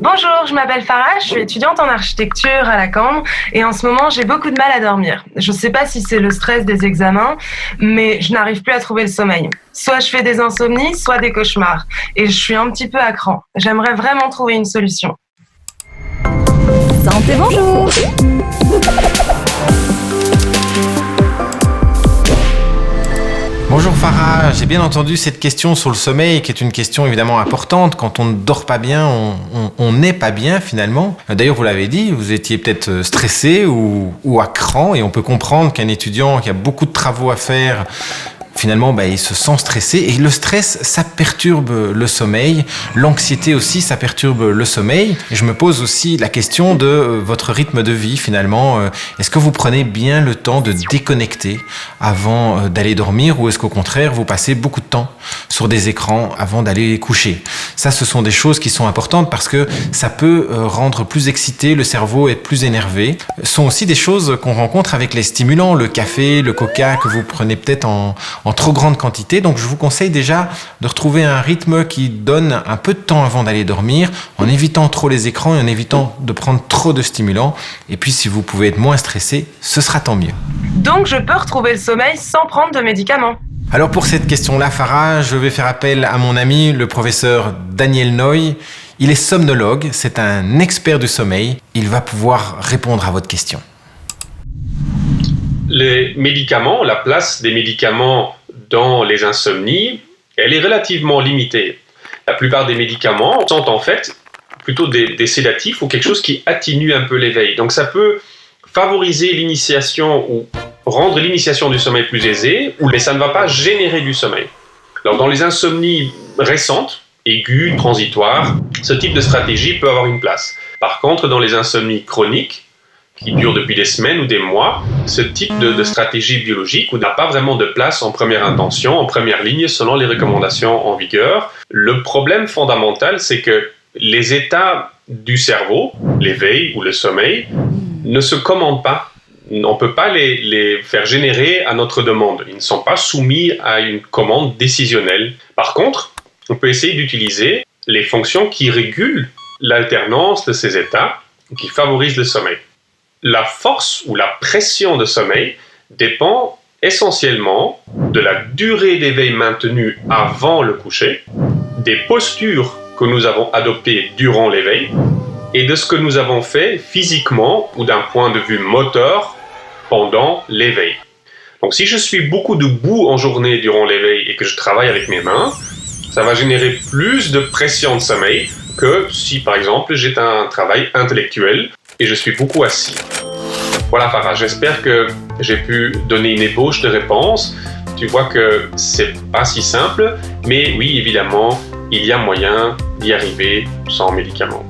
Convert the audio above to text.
Bonjour, je m'appelle Farah, je suis étudiante en architecture à la Cambre et en ce moment j'ai beaucoup de mal à dormir. Je ne sais pas si c'est le stress des examens, mais je n'arrive plus à trouver le sommeil. Soit je fais des insomnies, soit des cauchemars et je suis un petit peu à cran. J'aimerais vraiment trouver une solution. Santé, bonjour. Bonjour Farah, j'ai bien entendu cette question sur le sommeil qui est une question évidemment importante. Quand on ne dort pas bien, on n'est pas bien finalement. D'ailleurs vous l'avez dit, vous étiez peut-être stressé ou à cran et on peut comprendre qu'un étudiant qui a beaucoup de travaux à faire, finalement, il se sent stressé et le stress, ça perturbe le sommeil. L'anxiété aussi, ça perturbe le sommeil. Et je me pose aussi la question de votre rythme de vie finalement. Est-ce que vous prenez bien le temps de déconnecter avant d'aller dormir ou est-ce qu'au contraire, vous passez beaucoup de temps sur des écrans avant d'aller coucher? Ça, ce sont des choses qui sont importantes parce que ça peut rendre plus excité le cerveau, être plus énervé. Ce sont aussi des choses qu'on rencontre avec les stimulants, le café, le coca que vous prenez peut-être en trop grande quantité. Donc je vous conseille déjà de retrouver un rythme qui donne un peu de temps avant d'aller dormir, en évitant trop les écrans et en évitant de prendre trop de stimulants. Et puis si vous pouvez être moins stressé, ce sera tant mieux. Donc je peux retrouver le sommeil sans prendre de médicaments. Alors pour cette question-là, Farah, je vais faire appel à mon ami, le professeur Daniel Noy. Il est somnologue, c'est un expert du sommeil. Il va pouvoir répondre à votre question. Les médicaments, la place des médicaments dans les insomnies, elle est relativement limitée. La plupart des médicaments sont en fait plutôt des sédatifs ou quelque chose qui atténue un peu l'éveil. Donc ça peut favoriser l'initiation ou rendre l'initiation du sommeil plus aisée, mais ça ne va pas générer du sommeil. Alors dans les insomnies récentes, aiguës, transitoires, ce type de stratégie peut avoir une place. Par contre, dans les insomnies chroniques, qui durent depuis des semaines ou des mois, ce type de stratégie biologique n'a pas vraiment de place en première intention, en première ligne, selon les recommandations en vigueur. Le problème fondamental, c'est que les états du cerveau, l'éveil ou le sommeil, ne se commandent pas. On ne peut pas les faire générer à notre demande. Ils ne sont pas soumis à une commande décisionnelle. Par contre, on peut essayer d'utiliser les fonctions qui régulent l'alternance de ces états, qui favorisent le sommeil. La force ou la pression de sommeil dépend essentiellement de la durée d'éveil maintenue avant le coucher, des postures que nous avons adoptées durant l'éveil et de ce que nous avons fait physiquement ou d'un point de vue moteur pendant l'éveil. Donc si je suis beaucoup debout en journée durant l'éveil et que je travaille avec mes mains, ça va générer plus de pression de sommeil que si par exemple j'ai un travail intellectuel et je suis beaucoup assis. Voilà Farah, j'espère que j'ai pu donner une ébauche de réponse. Tu vois que c'est pas si simple, mais oui, évidemment, il y a moyen d'y arriver sans médicaments.